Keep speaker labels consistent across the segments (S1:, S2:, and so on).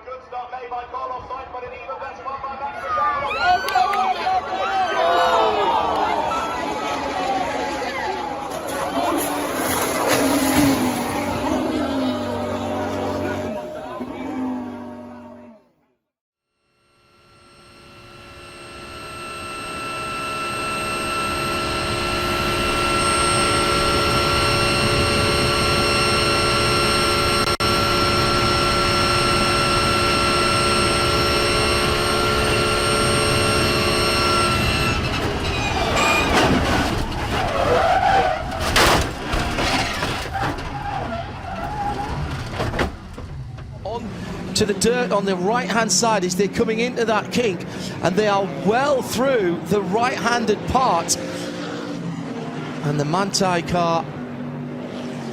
S1: good start made by Carlos Sainz, but an even better one by Max
S2: to the dirt on the right-hand side as they're coming into that kink, and they are well through the right-handed part, and the Manthey car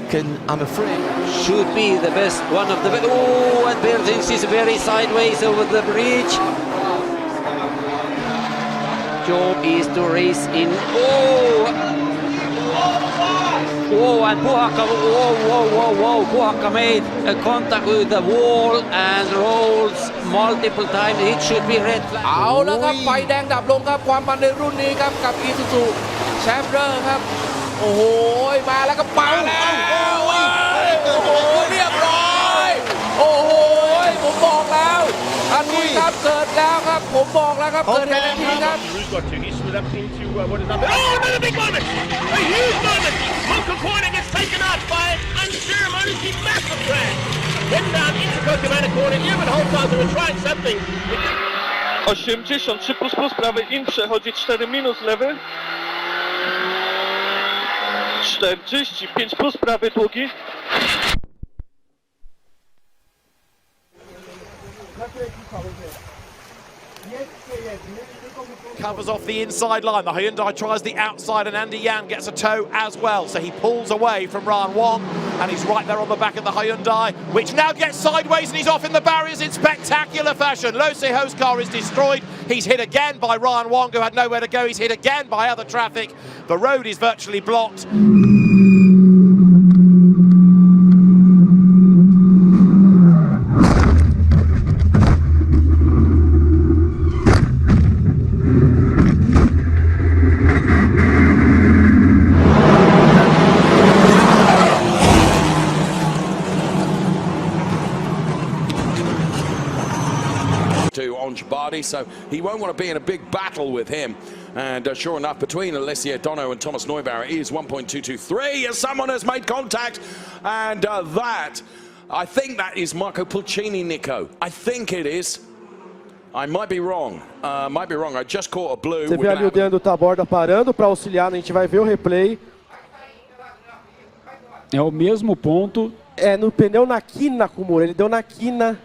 S2: can, I'm afraid,
S3: should be the best, one of the best. Oh, and Bertens is very sideways over the bridge. Job is to race in. Oh, and Puhakka, whoa, Puhakka made a contact with the wall and rolls multiple times. It should be red flag.
S4: เอาแล้วครับไฟแดงดับลงครับความมันในรุ่นนี้ครับกับอีซูซูแชมเปอร์ครับโอ้โหมาแล้วก็ปังแล้วโอ้โหเรียบร้อยโอ้โหผมบอกแล้วอันนี้ครับเกิดแล้วครับผมบอกแล้วครับเกิดทันทีครับ
S1: He's swept into what is happening. Oh, another big moment! A huge moment! Moco Corner gets taken out by an unceremoniously massive crash. Heading down into Kokomana Corner here, but Holzhauser was trying something.
S5: 83++ prawy in przechodzi 4- lewy. 45+ prawy długi.
S6: Covers off the inside line. The Hyundai tries the outside, and Andy Yan gets a tow as well. So he pulls away from Ran Wong, and he's right there on the back of the Hyundai, which now gets sideways, and he's off in the barriers in spectacular fashion. Lo Se-ho's car is destroyed. He's hit again by Ran Wong, who had nowhere to go. He's hit again by other traffic. The road is virtually blocked.
S7: On Jabadi, so he won't want to be in a big battle with him. And sure enough, between Alessio Dono and Thomas Neubauer is 1.223 as someone has made contact, and that, I think that is Marco Pulcini, Nico. I think it is. I might be wrong. I just caught a blue.
S8: Você vê ali o Deandro Taborda parando para auxiliar, a gente vai ver o replay.
S9: É o mesmo ponto.
S8: É no pneu na quina com o muro, ele deu na quina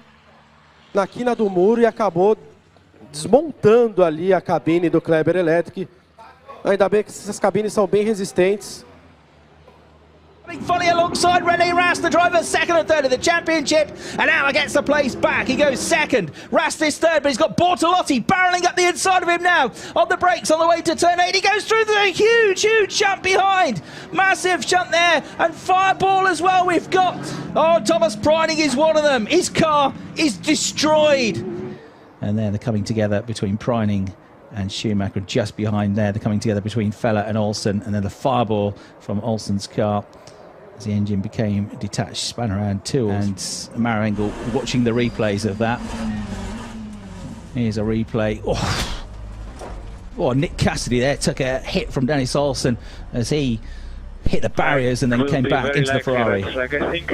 S8: do muro e acabou desmontando ali a cabine do Kleber Electric. Ainda bem que essas cabines são bem resistentes.
S2: Fully alongside Rene Rast, the driver second and third of the championship, and now gets the place back. He goes second. Rast is third, but he's got Bortolotti barreling up the inside of him now. On the brakes on the way to turn 8. He goes through the huge jump behind. Massive jump there, and Fireball as well. We've got, Thomas Preining is one of them. His car is destroyed. And there they're coming together between Preining and Schumacher just behind there. They're coming together between Feller and Olsen, and then the fireball from Olsen's car as the engine became detached, spun around tools. And Marangle watching the replays of that. Here's a replay. Oh, Nick Cassidy there took a hit from Dennis Olsen as he hit the barriers and then came back into the Ferrari.
S5: I think.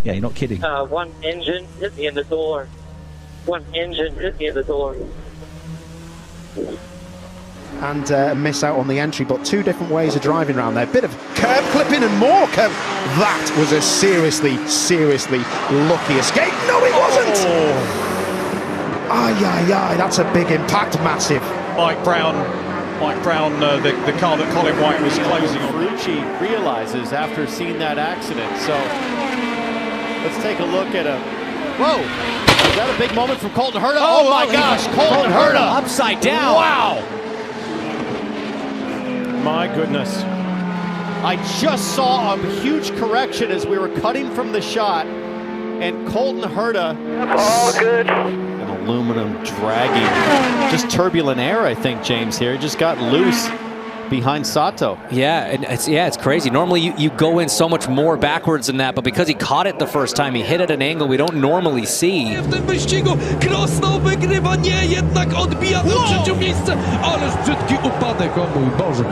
S2: Yeah, you're not kidding.
S3: One engine hit me in the door. One engine hit me in the door.
S10: And miss out on the entry, but two different ways of driving around there. Bit of curb clipping and more curb. That was a seriously lucky escape. No, it wasn't. Ay, that's a big impact, massive.
S11: Mike Brown, the car that Colin White was closing on.
S12: Ferrucci realizes after seeing that accident. So let's take a look at a. Whoa! Is that a big moment from Colton Herta? Oh my gosh, Colton Herta
S9: upside down.
S12: Wow! My goodness. I just saw a huge correction as we were cutting from the shot. And Colton Herta.
S5: All good.
S12: An aluminum dragging. Just turbulent air, I think, James, here. It just got loose behind Sato.
S13: Yeah, and it's crazy. Normally you go in so much more backwards than that, but because he caught it the first time, he hit at an angle we don't normally see.
S14: W tym wyścigu Krosno wygrywa, nie, jednak odbija to trzecie miejsce, ależ brzydki upadek, o mój Boże.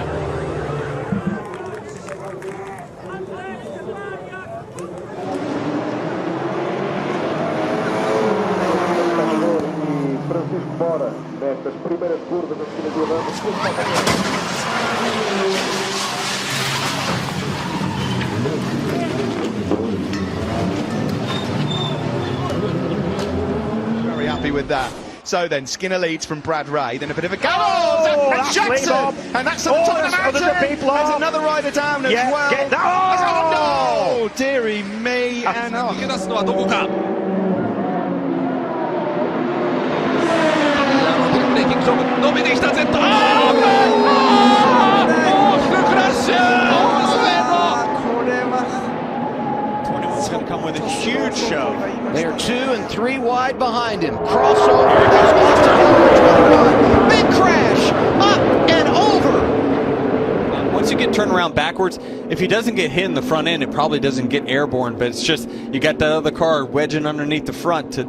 S10: Very happy with that. So then, Skinner leads from Brad Ray, then a bit of a go. Oh, Jackson! And that's on the top of the mountain! There's another rider down as well. Get that. Oh, no! Dearie me. And
S14: Dominik Stazzetta.
S12: Going to come with a huge show.
S10: they're 2 and 3 wide behind him. Crossover. Big crash. Up and over.
S11: Once you get turned around backwards, if he doesn't get hit in the front end, it probably doesn't get airborne, but it's just you got the other car wedging underneath the front to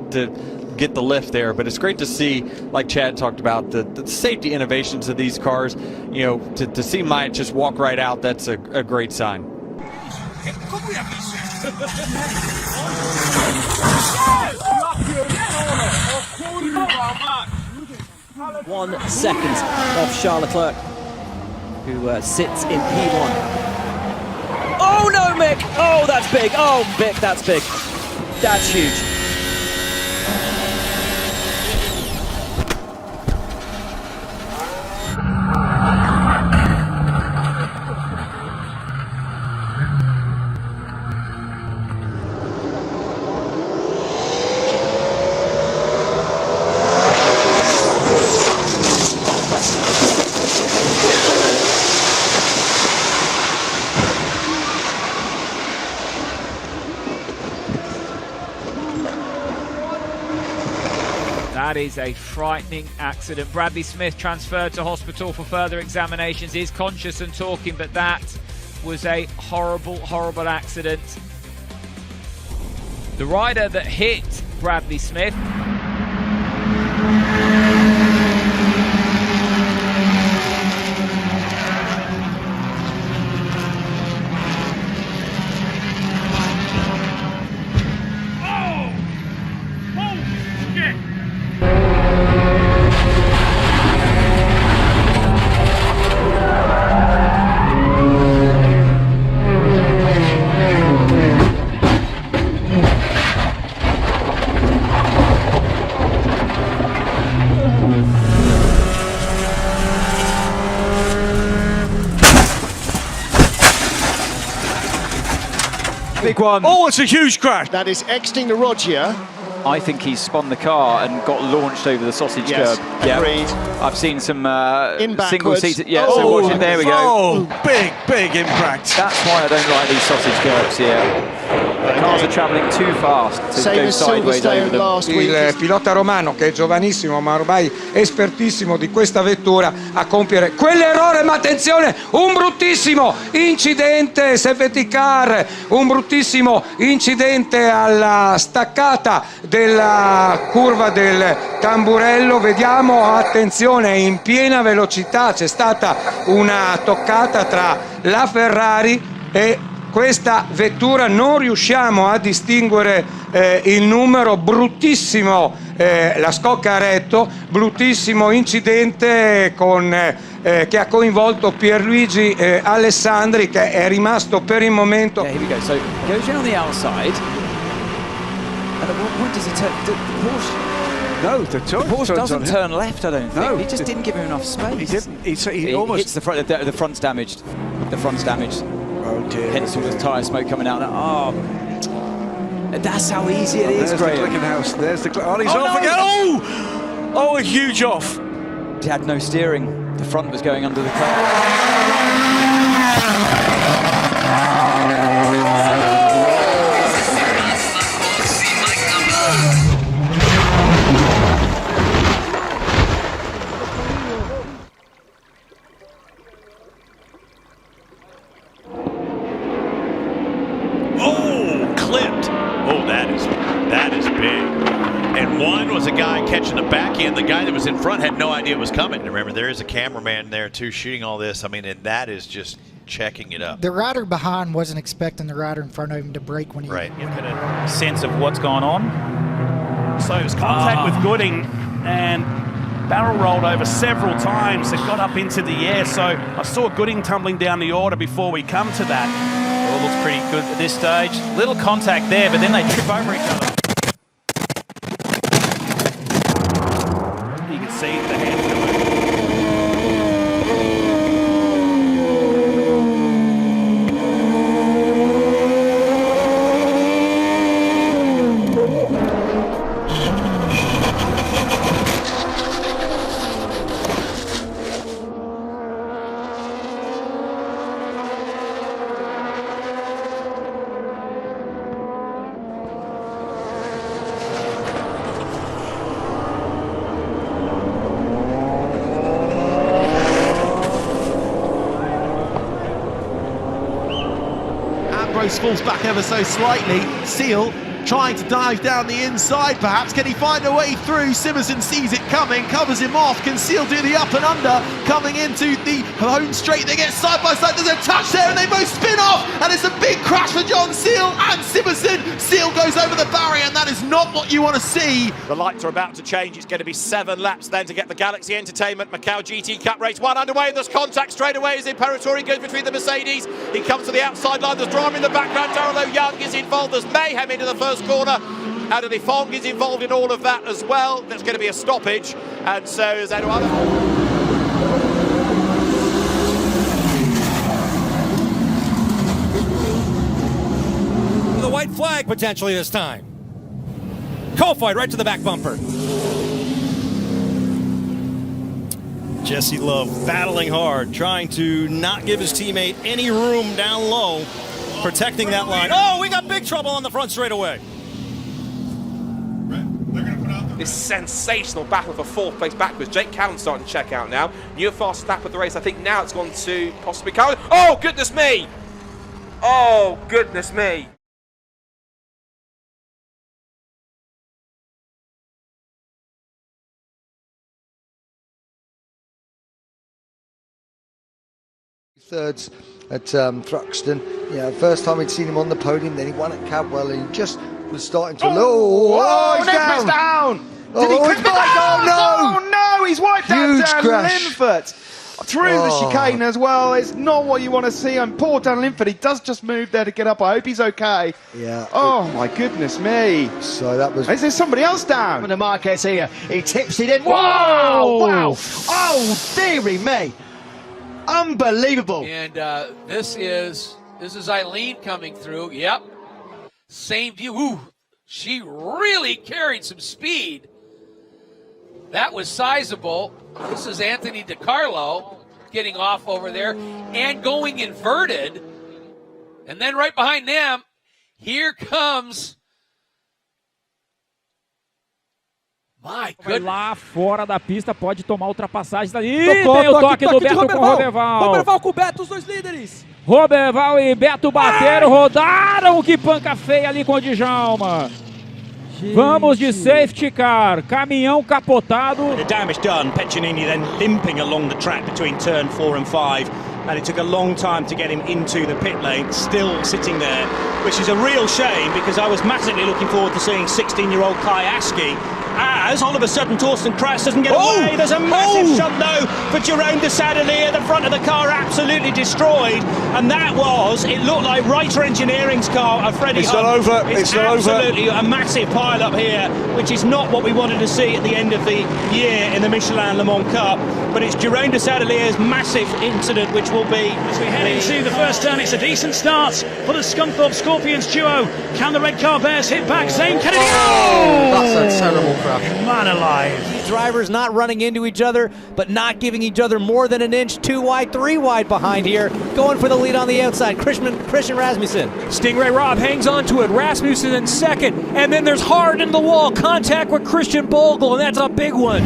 S11: get the lift there. But it's great to see, like Chad talked about, the safety innovations of these cars. You know, to see Myatt just walk right out, that's a great sign.
S13: 1 second off Charles Leclerc, who sits in P1. Oh no, Mick! Oh, that's big. Oh, Mick, that's big. That's huge.
S15: That is a frightening accident. Bradley Smith transferred to hospital for further examinations. He is conscious and talking, but that was a horrible, horrible accident. The rider that hit Bradley Smith
S16: big one. Oh, it's a huge crash.
S10: That is exiting the Rogia.
S16: I think he's spun the car and got launched over the sausage curb. Yeah,
S10: agreed.
S16: I've seen some
S10: in
S16: single seater. Yeah,
S10: oh,
S16: so watch it. There we go.
S10: Oh,
S16: big impact. That's why I don't like these sausage curbs here. The cars are travelling too fast to go sideways over them.
S17: Il pilota romano, che è giovanissimo ma ormai espertissimo di questa vettura, a compiere quell'errore. Ma attenzione, un bruttissimo incidente safety car, un bruttissimo incidente alla staccata della curva del Tamburello. Vediamo, attenzione, in piena velocità c'è stata una toccata tra la Ferrari e questa vettura. Non riusciamo a distinguere il numero. Bruttissimo la scocca a retto, bruttissimo incidente che ha coinvolto Pierluigi Alessandri, che è rimasto per il momento.
S16: Yeah, here we go. So goes in on the outside. And at what point does he turn? The Porsche?
S17: No, the
S16: Porsche doesn't turn left, I don't think.
S17: No,
S16: he just didn't give him enough space.
S17: He didn't. He
S16: almost hits the front. The front's damaged. The front's damaged.
S17: Oh dear.
S16: Hence all the tyre smoke coming out. Oh, that's how easy it is, Graham.
S17: There's the Glickenhaus. There's the. Oh, he's off again. Oh, a huge off.
S16: He had no steering. The front was going under the car.
S18: That is big. And one was a guy catching the back end. The guy that was in front had no idea it was coming. Remember, there is a cameraman there too shooting all this. I mean, and that is just checking it up.
S19: The rider behind wasn't expecting the rider in front of him to brake when he
S18: right.
S20: You get a sense of what's going on. So it was contact with Gooding and barrel rolled over several times. It got up into the air. So I saw Gooding tumbling down the order before we come to that. It all looks pretty good at this stage. Little contact there, but then they trip over each other. You can see the hands go
S10: falls back ever so slightly. Seal trying to dive down the inside perhaps. Can he find a way through? Simerson sees it coming, covers him off. Can Seal do the up and under? Coming into the home straight, they get side by side. There's a touch there and they both spin off, and it's a big crash for John Seal and Simerson. Seal goes over the barrier, and that is not what you want to see.
S6: The lights are about to change. It's going to be 7 laps then to get the Galaxy Entertainment Macau GT Cup Race 1 underway. There's contact straight away as Imperatori goes between the Mercedes. He comes to the outside line. There's drama in the background. Darrell Young is involved. There's mayhem into the first corner. Adony Fong is involved in all of that as well. There's going to be a stoppage, and so is Eduardo.
S21: The white flag potentially this time. Cofight right to the back bumper. Jesse Love battling hard, trying to not give his teammate any room down low, protecting that line. Oh, we got big trouble on the front straightaway.
S4: This sensational battle for 4th place backwards. Jake Cowan starting to check out now. New fast lap of the race. I think now it's gone to possibly Cowan. Oh, goodness me! Oh, goodness me!
S22: Thirds at Thruxton. Yeah, first time we'd seen him on the podium, then he won at Cadwell, and he just was starting to
S10: he's down! Did he clip it down? Oh no, he's wiped out Dan Linford through the chicane as well. It's not what you want to see, and poor Dan Linford, he does just move there to get up. I hope he's okay.
S22: Yeah.
S10: Oh my goodness me.
S22: So that was...
S10: Is there somebody else down?
S23: The Marquez here, he tips it in.
S10: Whoa!
S23: Wow! Oh, dearie me. Unbelievable.
S24: And this is Eileen coming through. Yep. Same view. Ooh, she really carried some speed. That was sizable. This is Anthony DiCarlo getting off over there and going inverted. And then right behind them, here comes... My goodness.
S9: Lá fora da pista, pode tomar ultrapassagens dali. Tem o toque do Beto com o Roberval.
S25: Roberval com o Beto, os dois líderes.
S9: Roberval e Beto bateram, rodaram, que panca feia ali com o Djalma. Vamos de safety car, caminhão capotado.
S26: The damage done, Peccinini then limping along the track between turn 4 and 5. And it took a long time to get him into the pit lane, still sitting there, which is a real shame because I was massively looking forward to seeing 16-year-old Kai Askey. As all of a sudden Torsten Kraus doesn't get away. There's a massive shot though for Jerome de Sadelier. The front of the car absolutely destroyed, and that was, it looked like Reiter Engineering's car, Freddie
S27: It's
S26: Hunt.
S27: not over.
S26: It's
S27: not
S26: absolutely
S27: over.
S26: a massive pile up here, which is not what we wanted to see at the end of the year in the Michelin Le Mans Cup. But it's Jerome de Sadelier's massive incident, which will be...
S28: As we head into the first turn, it's a decent start for the Scunthorpe Scorpions duo. Can the red car bears hit back? Zane Kennedy.
S21: That's a terrible crash.
S28: Man alive.
S29: These drivers not running into each other, but not giving each other more than an inch. 2 wide, 3 wide behind here. Going for the lead on the outside. Christian Rasmussen.
S28: Stingray Rob hangs on to it. Rasmussen in second. And then there's hard in the wall. Contact with Christian Bogle, and that's a big one.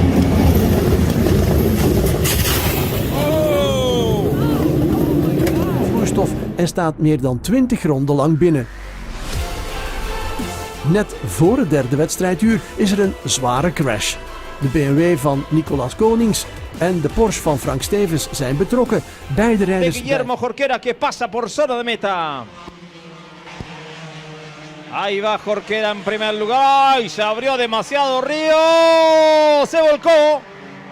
S30: Vloeistof en staat meer dan 20 ronden lang binnen.
S1: net voor het derde wedstrijduur is er een zware crash. De BMW van Nicolas Konings en de Porsche van Frank Stevens zijn betrokken. Beide rijders...
S28: Guillermo Jorquera que pasa por zona de meta. Ahí va Jorquera en primer lugar. ¡Ay! Se abrió demasiado Ríos.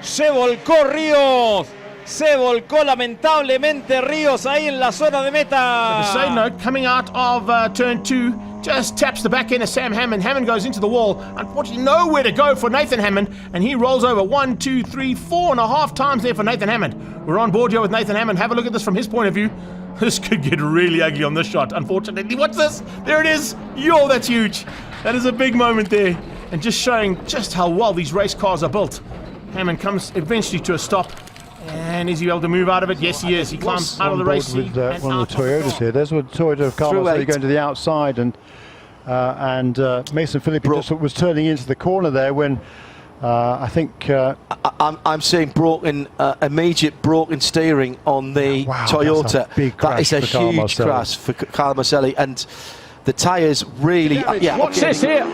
S28: Se volcó Ríos. Se volcó lamentablemente Ríos ahí en la zona de meta.
S2: The same note, coming out of turn 2, just taps the back end of Sam Hammond. Hammond goes into the wall. Unfortunately, nowhere to go for Nathan Hammond, and he rolls over 1, 2, 3, 4.5 times there for Nathan Hammond. We're on board here with Nathan Hammond. Have a look at this from his point of view. This could get really ugly on this shot, unfortunately. What's this? There it is. Yo, that's huge. That is a big moment there, and just showing just how well these race cars are built. Hammond comes eventually to a stop. And is he able to move out of it? Yes, he is. He climbs out of the race seat.
S3: With one of the Toyotas here. There's one Toyota of Carlos going to the outside, and Mason Philippi just was turning into the corner there when I think
S5: I'm seeing immediate broken steering on the Toyota.
S3: That's a big crash.
S5: That is a huge crash for Carlo Marcelli, and the tyres really.
S7: What's this here?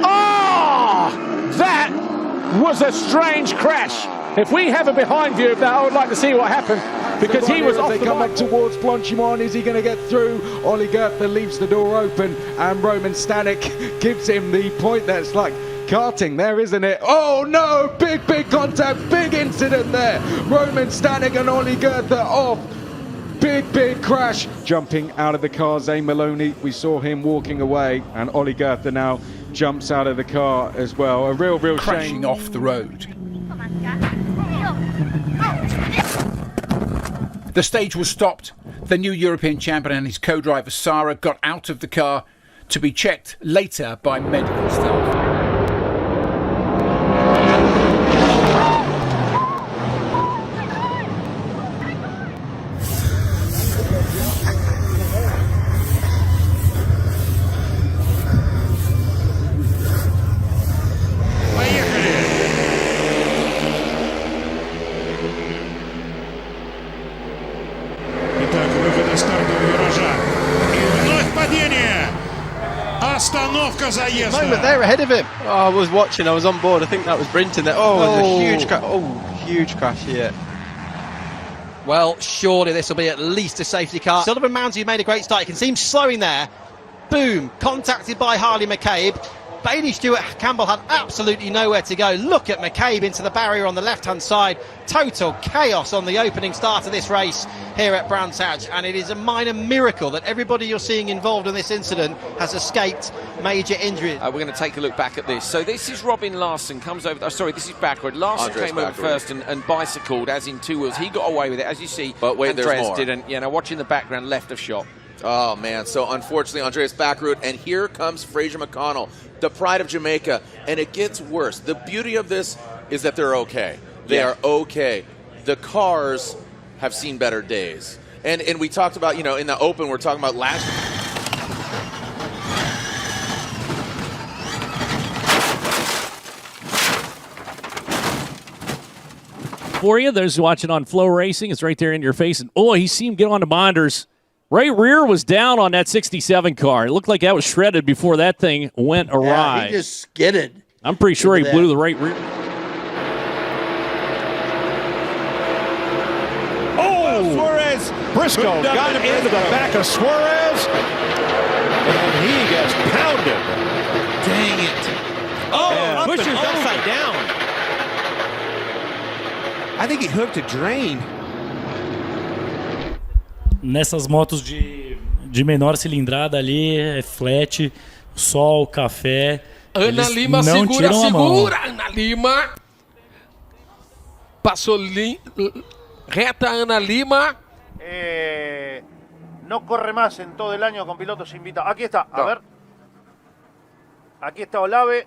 S7: Oh, that was a strange crash. If we have a behind view of that, I would like to see what happened, because he was off the
S8: come back towards Blanchimon. Is he going to get through? Ollie Goethe leaves the door open, and Roman Stanek gives him the point. That's like karting there, isn't it? Oh no, big contact, big incident there. Roman Stanek and Ollie Goethe off. Big crash. Jumping out of the car, Zane Maloney, we saw him walking away, and Ollie Goethe now jumps out of the car as well. A real
S12: crashing
S8: shame.
S12: off the road. The stage was stopped. The new European champion and his co-driver Sarah got out of the car to be checked later by medical staff.
S14: Moment there ahead of him. Oh, I was watching, I was on board. I think that was Brinton there. Oh, there's a huge crash. Oh, huge crash here.
S27: Well, surely this will be at least a safety car. Sullivan Mounsey made a great start. You can see him slowing there. Boom, contacted by Harley McCabe. Bailey Stewart Campbell had absolutely nowhere to go. Look at McCabe into the barrier on the left-hand side. Total chaos on the opening start of this race here at Brands Hatch, and it is a minor miracle that everybody you're seeing involved in this incident has escaped major injuries.
S30: We're going to take a look back at this. So this is Robin Larson comes over. Sorry, this is backward. Larson came over first and bicycled, as in two wheels. He got away with it, as you see.
S4: But wait,
S30: Andreas
S4: there's more.
S30: didn't. You know, watching the background, left of shot.
S4: Oh, man. So, unfortunately, Andreas backroot, and here comes Fraser McConnell, the pride of Jamaica, and it gets worse. The beauty of this is that they're okay. They are okay. The cars have seen better days. And we talked about, in the Open, we're talking about last year.
S31: For you, those watching on Flow Racing, it's right there in your face. And, you see him get on the monitors. Ray Rear was down on that 67 car. It looked like that was shredded before that thing went awry.
S23: Yeah, he just skidded.
S31: I'm pretty sure he blew the right rear.
S32: Oh, Suarez. Briscoe got into the back of Suarez, and he gets pounded.
S27: Dang it. Oh,
S28: Pusher's upside down.
S27: I think he hooked a drain.
S33: Nessas motos de menor cilindrada ali, é flat, sol, café.
S24: Ana Lima segura. Ana Lima. Passou reta Ana Lima.
S34: No corre más en todo el año con pilotos invitados. Aquí está, a ver. Aquí está Olave.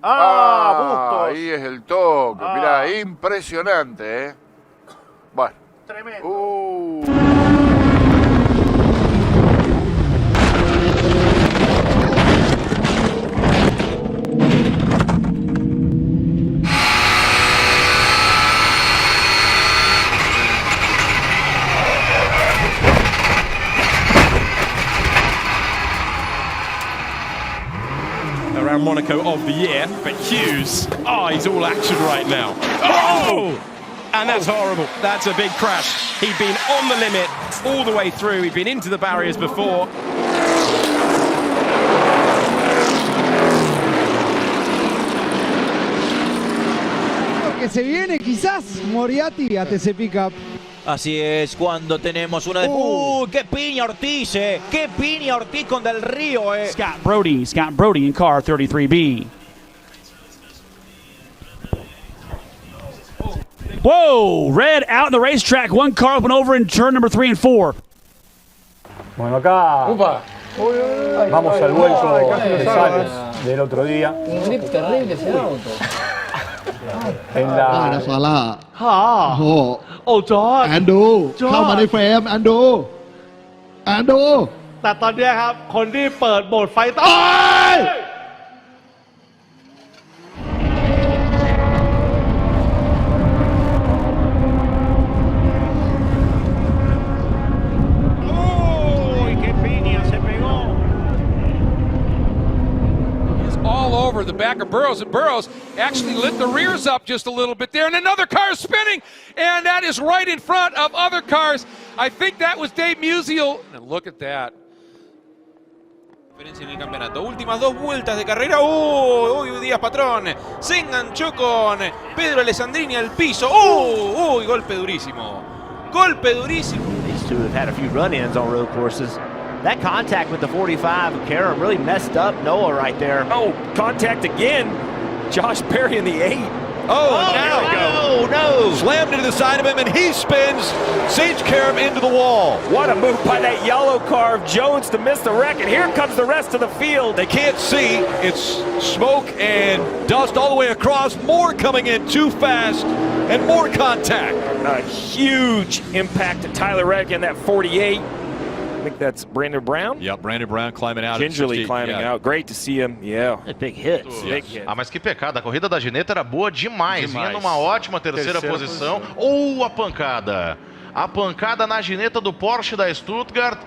S34: Bustos. Ahí es el toque. Mirá, impresionante, ¿eh? Bueno. Tremendo.
S6: around Monaco of the year. But Hughes, he's all action right now. Oh! And that's horrible. That's a big crash. He'd been on the limit all the way through. He'd been into the barriers before.
S9: Que se viene quizás Moriarty ante ese pickup.
S10: Así es, cuando tenemos una... ¡Qué piña Ortiz, ¡Qué piña Ortiz con Del Río,
S11: Scott Brody in car 33B. Whoa! Red out in the racetrack. One car went over in turn number 3 and 4.
S13: Bueno, acá vamos al vuelco de Sales del otro día.
S24: Un grip terrible ese auto.
S13: En la...
S15: แอนดูเข้ามาในเฟรมแอนดูแต่ตอนนี้ครับคนที่เปิดโหมดไฟต้
S24: All over the back of Burrows, and Burrows actually lit the rears up just a little bit there, and another car is spinning, and that is right in front of other cars. I think that was Dave Musial, and look at that.
S16: En el campeonato, últimas 2 vueltas de carrera. Uy, Díaz Patrón se enganchó con Pedro Alessandrini al piso. Uy, golpe durísimo. Golpe durísimo.
S17: These two have had a few run-ins on road courses. That contact with the 45 of Karam really messed up Noah right there. Oh, contact again. Josh Perry in the 8.
S21: Oh, no. Slammed into the side of him, and he spins, sends Karam into the wall.
S17: What a move by that yellow car of Jones to miss the wreck, and here comes the rest of the field.
S21: They can't see. It's smoke and dust all the way across. More coming in too fast, and more contact.
S17: A huge impact to Tyler Reddick in that 48. I think that's Brandon Brown.
S21: Yep, Brandon Brown climbing out.
S17: Gingerly climbing out. Great to see him. Yeah. Big hits. Big hit.
S18: Mas que pecado. A corrida da Gineta era boa demais. Vinha numa ótima terceira posição. A pancada. A pancada na Gineta do Porsche da Stuttgart.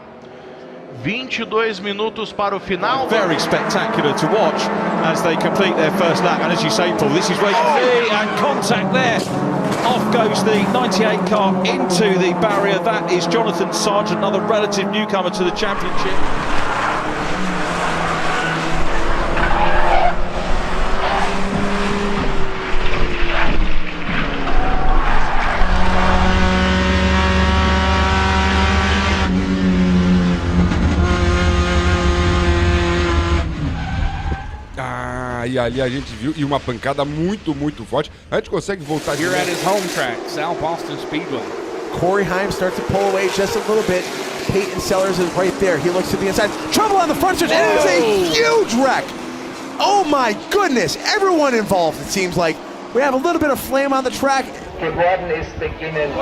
S18: 22 minutos para o final.
S21: Very spectacular to watch as they complete their first lap. And as you say, Paul, this is where you see and contact there. Off goes the 98 car into the barrier. That is Jonathan Sargent, another relative newcomer to the championship.
S19: E ali a gente viu, e uma pancada muito forte. A gente consegue voltar
S4: here at his home track, South Boston Speedway.
S20: Corey Heim starts to pull away just a little bit. Peyton Sellers is right there. He looks to the inside. Trouble on the front stretch. It is a huge wreck. Oh my goodness. Everyone involved, it seems like. We have a little bit of flame on the track.
S22: Geworden ist beginnen.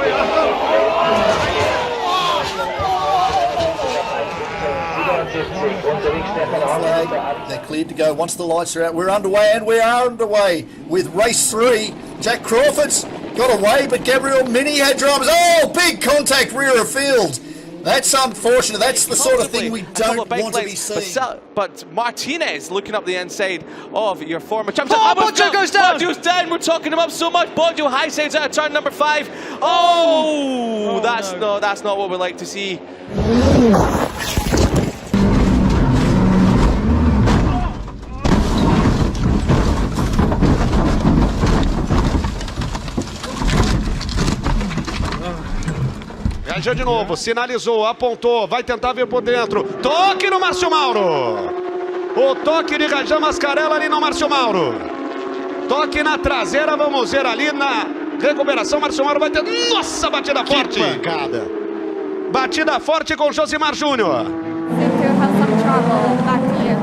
S25: They're cleared to go once the lights are out. We're underway, and we are underway with race 3. Jack Crawford's got away, but Gabriel Mini had dramas. Oh, big contact rear of field. That's unfortunate. That's the sort of thing we don't want to be seeing.
S16: But Martinez looking up the inside of your former champ.
S27: Boggio goes down.
S16: Boggio's down. We're talking him up so much. Boggio high sides out of turn number 5. That's not what we like to see.
S21: Já de novo, sinalizou, apontou, vai tentar vir por dentro. Toque no Márcio Mauro. O toque de Rajan Mascarella ali no Márcio Mauro. Toque na traseira, vamos ver ali na recuperação. Márcio Mauro vai ter... Nossa, batida forte. Que pancada. Batida forte com Josimar Júnior.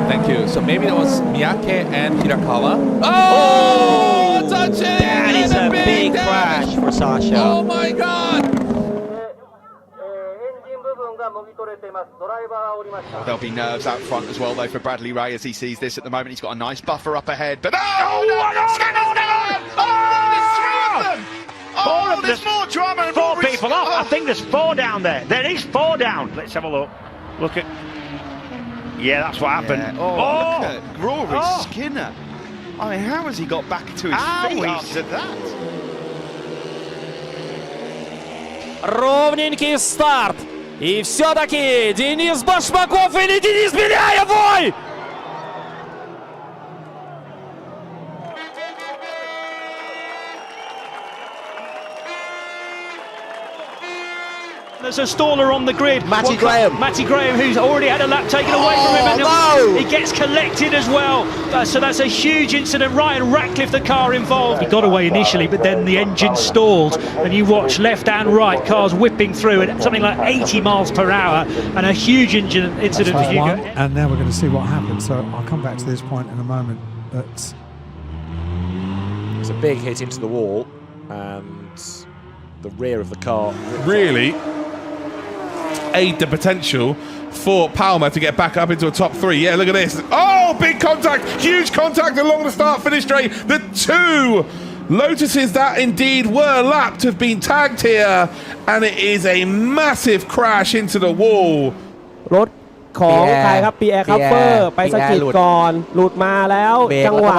S4: Thank you. So maybe it was Miyake and Hirakawa.
S16: Oh, touch it!
S17: That is a big crash for Sasha.
S24: Oh my God!
S8: There'll be nerves out front as well, though, for Bradley Ray as he sees this at the moment. He's got a nice buffer up ahead, but
S17: there's more drama. 4 people off. I think there's 4 down there. There is 4 down. Let's have a look. Look at. Yeah, that's what happened.
S8: Look at Rory
S17: Skinner. I mean, how has he got back to his feet after that?
S11: Ровненький старт. И все-таки Денис Башмаков или Денис Беляев, ой!
S1: There's a staller on the grid.
S10: Matty Graham.
S1: Matty Graham, who's already had a lap taken away from him. And
S10: no!
S1: He gets collected as well. So that's a huge incident. Ryan Ratcliffe, the car involved. He got away initially, but then the engine stalled. And you watch left and right cars whipping through at something like 80 miles per hour. And a huge incident for Hugo.
S2: And now we're going to see what happens. So I'll come back to this point in a moment. But
S4: it's a big hit into the wall. And the rear of the car
S3: really aid the potential for Palmer to get back up into a top 3. Yeah, look at this. Oh, big contact, huge contact along the start-finish straight. The two Lotuses that indeed were lapped have been tagged here, and it is a massive crash into the wall.
S5: รถของใครครับ Pierre Caffer ไปสะกิดก่อนหลุดมาแล้วจังหว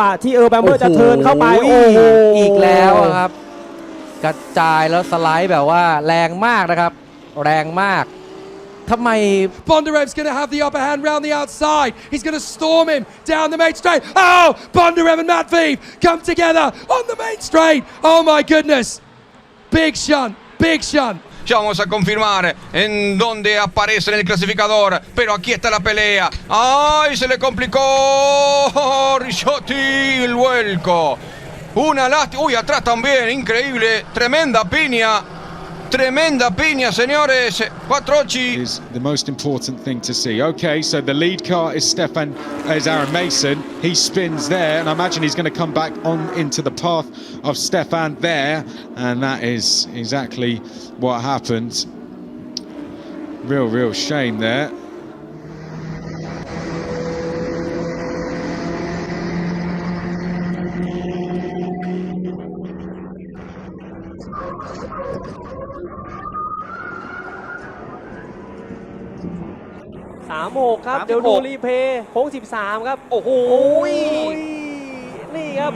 S5: ะที่เออร์แบมเบอร์จะเทิร์นเข้าไปโอ้โหอีกแล้วครับกระจายแล้วสไลด์แบบว่าแรงมากนะครับแรงมากทำไม
S7: Bondarev's going to have the upper hand round the outside. He's going to storm him down the main straight. Oh, Bondarev and Matt Veeve come together on the main straight. Oh my goodness. Big shunt, big shunt.
S12: Ya vamos a confirmar en dónde aparece en el clasificador, pero aquí está la pelea. ¡Ay, se le complicó! Ricciotti, el vuelco. Una lástima. Uy, atrás también, increíble. Tremenda piña, señores. Quattrocchi.
S8: Is the most important thing to see. Okay, so the lead car is Aaron Mason. He spins there, and I imagine he's going to come back on into the path of Stefan there, and that is exactly what happened. Real shame there.
S5: .36 ครับเดี๋ยวดูรีเพย์โค้ง13ครับโอ้โหนี่ครับ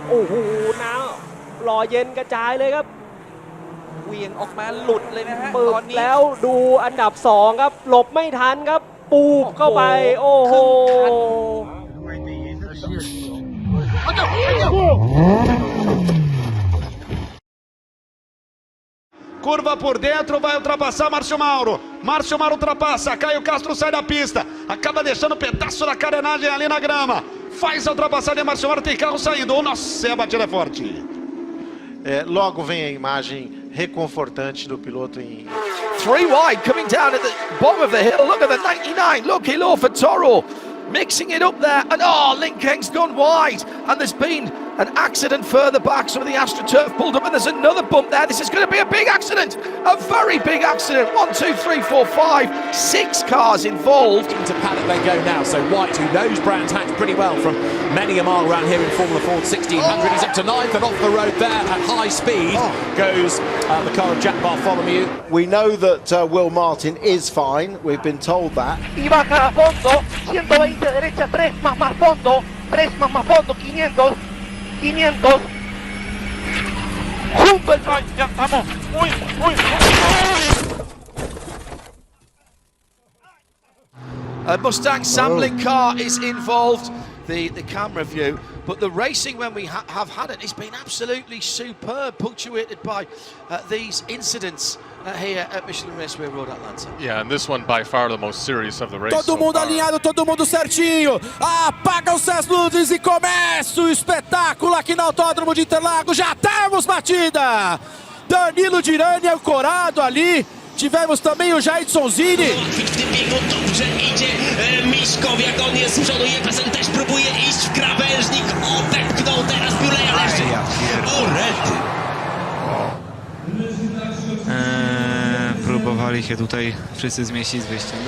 S5: โอ้โหน้ำหล่อเย็นกระจายเลยครับเวียงออกมาหลุดเลยนะฮะตอนนี้แล้วดูอันดับ2ครับหลบไม่ทันครับปูเข้าไปโอ้โห
S21: Curva por dentro, vai ultrapassar Márcio Mauro. Márcio Mauro ultrapassa, Caio Castro sai da pista. Acaba deixando um pedaço da carenagem ali na grama. Faz a ultrapassagem, Márcio Mauro tem carro saindo. Oh, nossa, a batida é forte.
S14: Logo vem a imagem reconfortante do piloto em...
S23: 3 wide, coming down at the bottom of the hill. Look at the 99, lucky low for Toro. Mixing it up there, and Link Keng's gone wide, and there's been an accident further back. Some of the AstroTurf pulled up, and there's another bump there. This is going to be a big accident, a very big accident. 1, 2, 3, 4, 5, 6 cars involved.
S4: Into paddock they go now, so White, who knows Brands Hatch pretty well from many a mile around here in Formula Ford 1600, he's up to 9th, and off the road there at high speed goes the car of Jack Bartholomew.
S14: We know that Will Martin is fine, we've been told that.
S26: Y baja a fondo, 120 derecha, 3 más fondo, 3 más fondo, 500, 500. Junto el ya estamos. Uy.
S23: A Mustang sampling car is involved. The camera view, but the racing when we have had it has been absolutely superb, punctuated by these incidents here at Michelin Raceway Road Atlanta.
S28: Yeah, and this one by far the most serious of the race.
S21: Todo mundo alinhado, todo mundo certinho. Apagam-se as luzes e começa o espetáculo aqui no Autódromo de Interlagos. Já temos batida. Danilo Dirani ancorado ali. Tivemos também o Jaidson Zini.
S28: Dobrze idzie Miszkow, jak on jest z przodu, Jefferson też próbuje iść w krawężnik, odepchnął teraz Buleja leży. O rety.
S29: Próbowali się tutaj wszyscy zmieścić z wyjściem.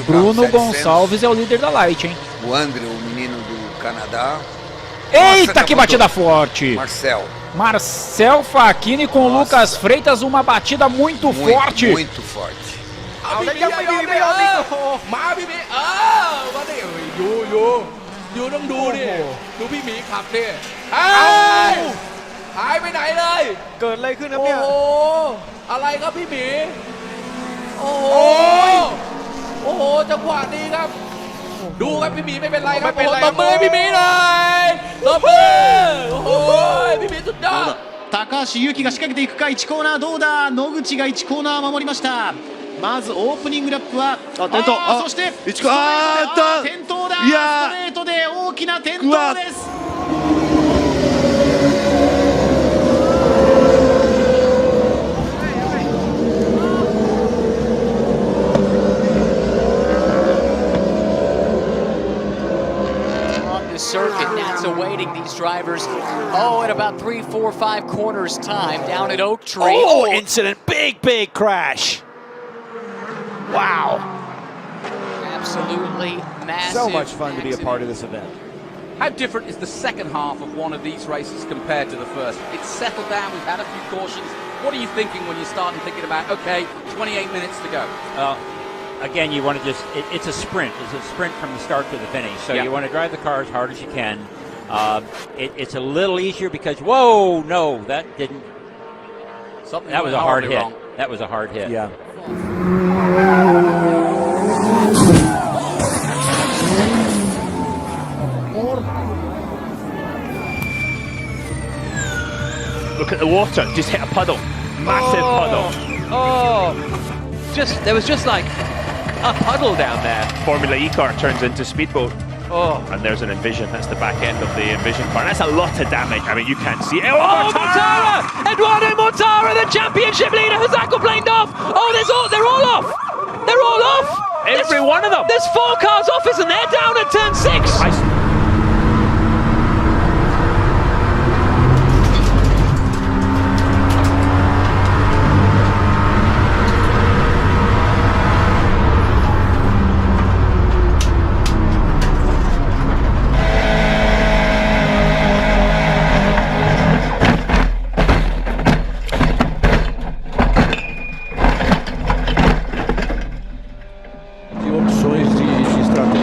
S27: Bruno Gonçalves é o líder da Light, hein?
S30: O André, o menino do Canadá.
S27: Eita, que batida forte! Marcel Facchini com o Lucas Freitas, uma batida muito forte.
S30: Muito forte.
S4: อยู่ต้องดูดิดูพี่หมีขับดิหายไปไหนเลยเกิดอะไรขึ้นครับเนี่ยโอ้โหอะไรครับพี่หมีโอ้โหจังหวะนี้ครับดูครับพี่หมีไม่เป็นไรครับตบมือพี่หมีหน่อยตบมือโอ้โหพี่หมีสุดยอด
S27: 高橋優輝が仕掛けていくか1コーナーどうだ野口が1コーナー守りましたまずオープニングラップは転倒そして転倒だストレートで大きな転倒です
S6: circuit that's awaiting these drivers. Oh, in about 3, 4, 5 corners time down at Oak Tree.
S10: Oh, incident, big crash. Wow.
S6: Absolutely massive.
S9: So much fun to be a part of this event.
S13: How different is the second half of one of these races compared to the first? It's settled down, we've had a few cautions. What are you thinking when you start thinking about, okay, 28 minutes to go?
S15: Again, you want to just, it's a sprint. It's a sprint from the start to the finish. So you want to drive the car as hard as you can. It's a little easier because, whoa, no, that didn't.
S13: Something
S15: that was a hard hit.
S13: Wrong.
S15: That was a hard hit.
S13: Yeah.
S17: Look at the water, just hit a puddle. Massive puddle.
S13: There was just like a puddle down there.
S17: Formula E car turns into speedboat. And there's an Envision, that's the back end of the Envision car. And that's a lot of damage. I mean, you can't see it.
S1: Mortara! Eduardo Mortara, the championship leader, has aquaplaned off. They're all off. They're all off.
S17: Every one of them.
S1: There's 4 cars off, isn't there? Down at turn 6.
S16: Opções de estratégia.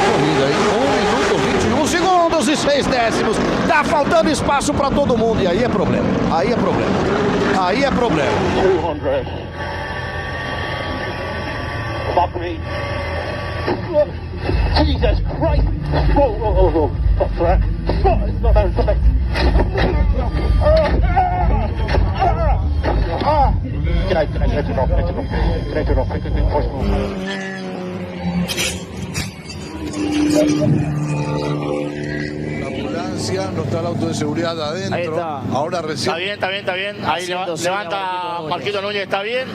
S16: Corrida aí. 1 minuto 21 segundos e 6 décimos. Tá faltando espaço para todo mundo e aí é problema. Aí é problema. Aí é problema. 200. Fuck me. Jesus Christ. Whoa. Stop that. It's not that. Stop it. Can I turn it off? La ambulancia, no está el auto de seguridad adentro.
S27: Ahí está.
S16: Ahora recién.
S27: Está bien. Ahí levanta Marquito Núñez, está bien.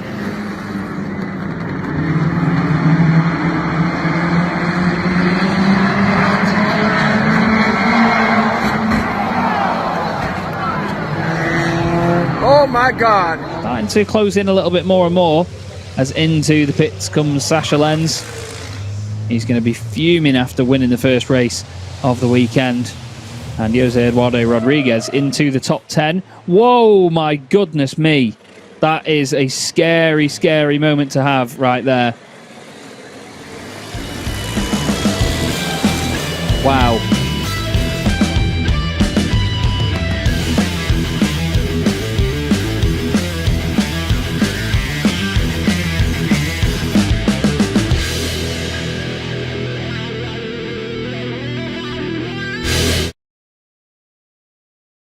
S13: Oh my God.
S18: Starting to close in a little bit more and more as into the pits comes Sasha Lenz. He's going to be fuming after winning the first race of the weekend. And Jose Eduardo Rodriguez into the top 10. Whoa, my goodness me. That is a scary, scary moment to have right there. Wow.